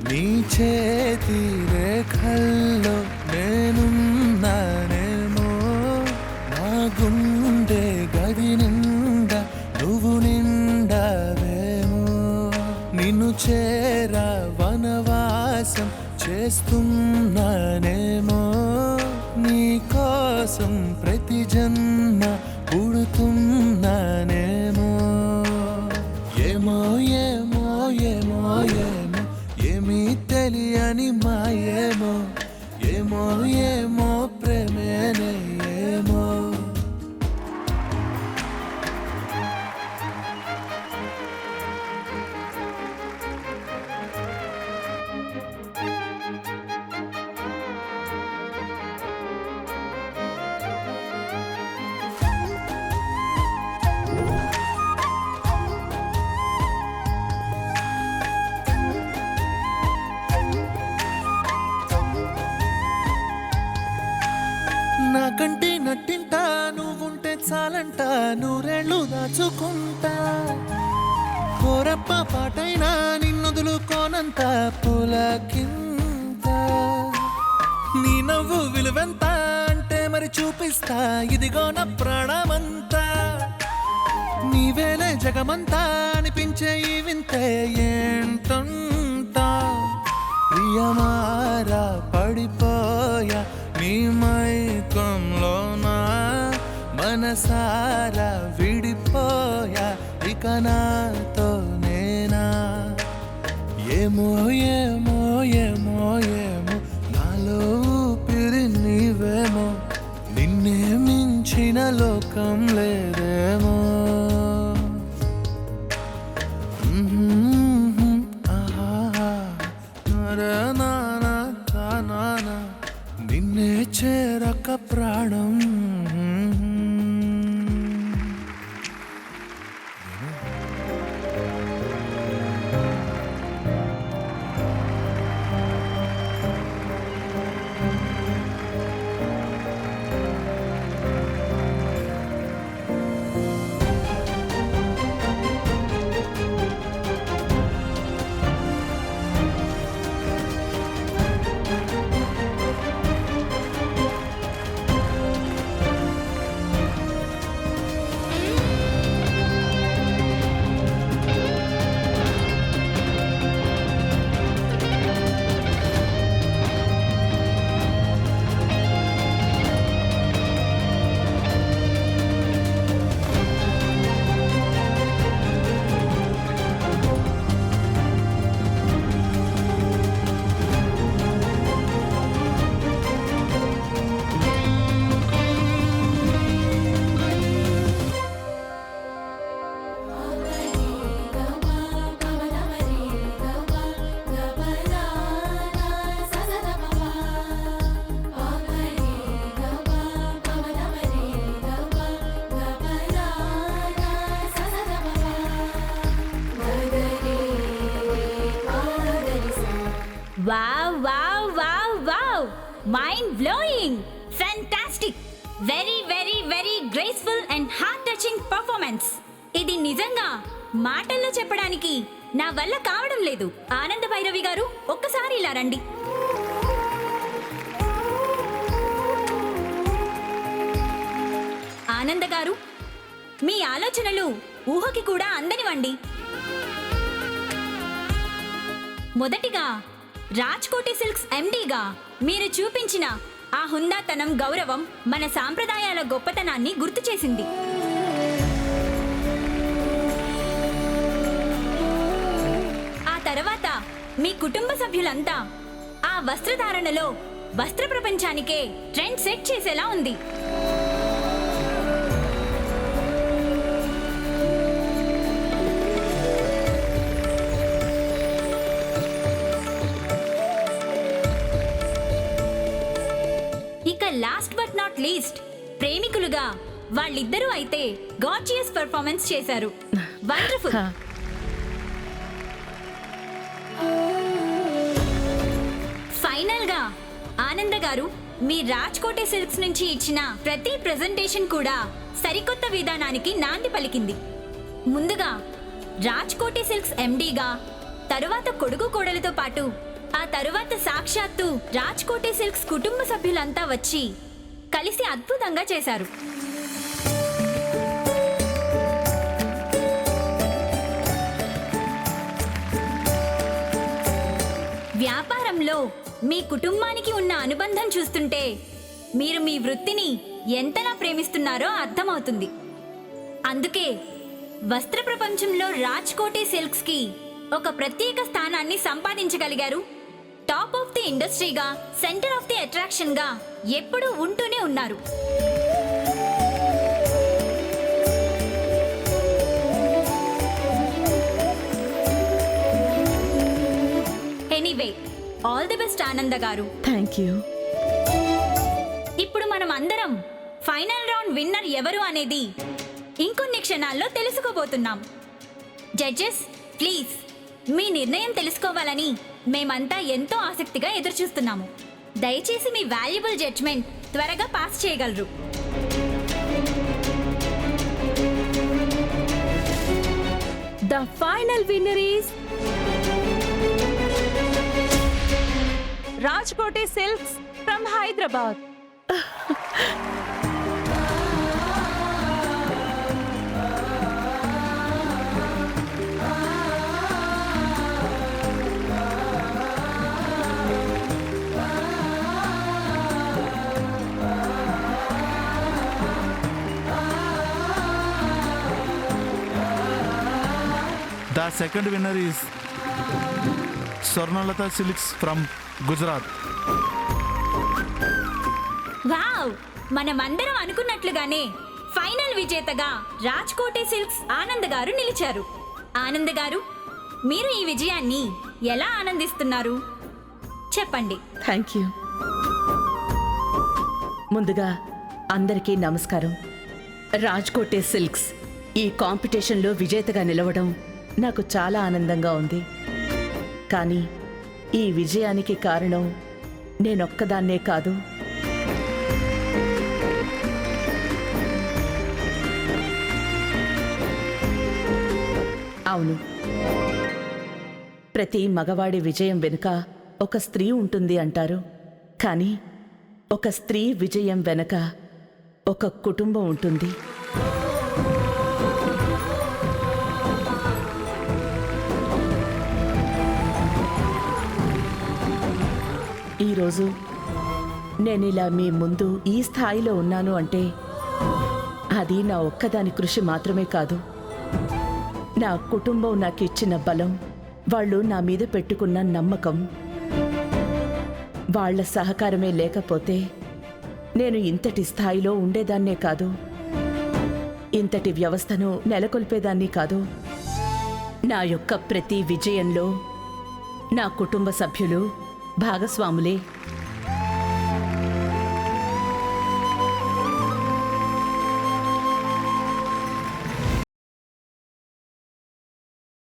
నీ చేతి రేఖల్లో నేనున్నానేమో, నా గుండె గది నిండా నువ్వు నిండావేమో, నిన్ను చేరా వనవాసం చేస్తున్నానేమో, నీ కోసం ప్రతి జన్మ పుడుతున్నానేమో. ఏమో ఏమో ఏమో ఏమో ఏమీ తెలియని మాయేమో, ఏమో ఏమో ప్రేమేనే ఏమో. నా కంటి నట్టింట నువ్వుంటే చాలంట, నూరేళ్ళు దాచుకుంటా. కోరప్ప పాటైనా నిన్నొదులుకోనంత పులకింత. నీ నవ్వు విలువెంత అంటే మరి చూపిస్తా, ఇదిగో నా ప్రాణమంతా. నీవేలే జగమంతా అనిపించే ఈ వింతే ఏంటంతా. ప్రియమారా పడిపోయా నీ మైకంలోనా, మనసారా విడిపోయా ఇక నాతో నేనా. ఏమో ఏమో ఏమో ఏమో నాలో ఊపిరి నీవేమో, నిన్నే మించిన లోకం లేదేమో. నిన్నే చేరక ప్రాణం. Wow wow wow wow, mind blowing, fantastic, very very very graceful and heart touching performance. ఇది నిజంగా మాటల్లో చెప్పడానికి నా వల్ల కావడం లేదు. ఆనంద భైరవి గారు, ఒక్కసారి ఇలా రండి. ఆనంద గారు, మీ ఆలోచనలు ఊహకి కూడా అందనివ్వండి. మొదటిగా రాజ్కోటి సిల్క్స్ ఎండీగా మీరు చూపించిన ఆ హుందాతనం, గౌరవం మన సాంప్రదాయాల గొప్పతనాన్ని గుర్తు చేసింది. ఆ తర్వాత మీ కుటుంబ సభ్యులంతా ఆ వస్త్రధారణలో వస్త్ర ప్రపంచానికే ట్రెండ్ సెట్ చేసేలా ఉంది. ఇక లాస్ట్ బట్ నాట్ లీస్ట్, ప్రేమికులుగా వాళ్ళిద్దరూ అయితే గార్జియస్ పర్ఫార్మెన్స్ చేశారు. వండర్ఫుల్. ఫైనల్ గా ఆనంద గారు, మీ రాజ్కోటి సిల్క్స్ నుంచి ఇచ్చిన ప్రతి ప్రెజెంటేషన్ కూడా సరికొత్త విధానానికి నాంది పలికింది. ముందుగా రాజ్కోటి సిల్క్స్ ఎండీగా, తరువాత కొడుకు కోడలితో పాటు ఆ తరువాత సాక్షాత్తు రాజ్కోటి సిల్క్స్ కుటుంబ సభ్యులంతా వచ్చి కలిసి అద్భుతంగా చేశారు. వ్యాపారంలో మీ కుటుంబానికి ఉన్న అనుబంధం చూస్తుంటే మీరు మీ వృత్తిని ఎంతలా ప్రేమిస్తున్నారో అర్థమవుతుంది. అందుకే వస్త్ర ప్రపంచంలో రాజ్కోటి సిల్క్స్ కి ఒక ప్రత్యేక స్థానాన్ని సంపాదించగలిగారు. టాప్ ఆఫ్ ది ఇండస్ట్రీగా, సెంటర్ ఆఫ్ ది అట్రాక్షన్ గా ఎప్పుడూ ఉంటూనే ఉన్నారు. ఎనీవే, ఆల్ ది బెస్ట్ ఆనంద గారు. Thank you. ఇప్పుడు మనం అందరం ఫైనల్ రౌండ్ విన్నర్ ఎవరు అనేది ఇంకొన్ని క్షణాల్లో తెలుసుకోబోతున్నాం. జడ్జెస్, ప్లీజ్ మీ నిర్ణయం తెలుసుకోవాలని మేమంతా ఎంతో ఆసక్తిగా ఎదురుచూస్తున్నాము. దయచేసి మీ వాల్యుబుల్ జడ్జ్మెంట్ త్వరగా పాస్ చేయగలరు. The final winner is Raj-Koti silks from Hyderabad. The second winner is Swarnalata Silks from Gujarat. Wow! మనమందరం అనుకున్నట్లుగానే ఫైనల్ విజేతగా రాజ్కోటి సిల్క్స్ ఆనంద్ గారు నిలిచారు. ఆనంద్ గారు, మీరు ఈ విజయాన్ని ఎలా ఆనందిస్తున్నారు చెప్పండి. Thank you. ముందుగా అందరికీ నమస్కారం. రాజ్కోటి సిల్క్స్ ఈ కాంపిటీషన్లో విజేతగా నిలవడం నాకు చాలా ఆనందంగా ఉంది. కానీ ఈ విజయానికి కారణం నేనొక్కదాన్నే కాదు. అవును, ప్రతి మగవాడి విజయం వెనుక ఒక స్త్రీ ఉంటుంది అంటారు. కానీ ఒక స్త్రీ విజయం వెనుక ఒక కుటుంబం ఉంటుంది. ఈరోజు నేను ఇలా మీ ముందు ఈ స్థాయిలో ఉన్నాను అంటే అది నా ఒక్కదాని కృషి మాత్రమే కాదు. నా కుటుంబం నాకు ఇచ్చిన బలం, వాళ్ళు నా మీద పెట్టుకున్న నమ్మకం. వాళ్ళ సహకారమే లేకపోతే నేను ఇంతటి స్థాయిలో ఉండేదాన్నే కాదు, ఇంతటి వ్యవస్థను నెలకొల్పేదాన్ని కాదు. నా యొక్క ప్రతి విజయంలో నా కుటుంబ సభ్యులు భాగస్వాములే.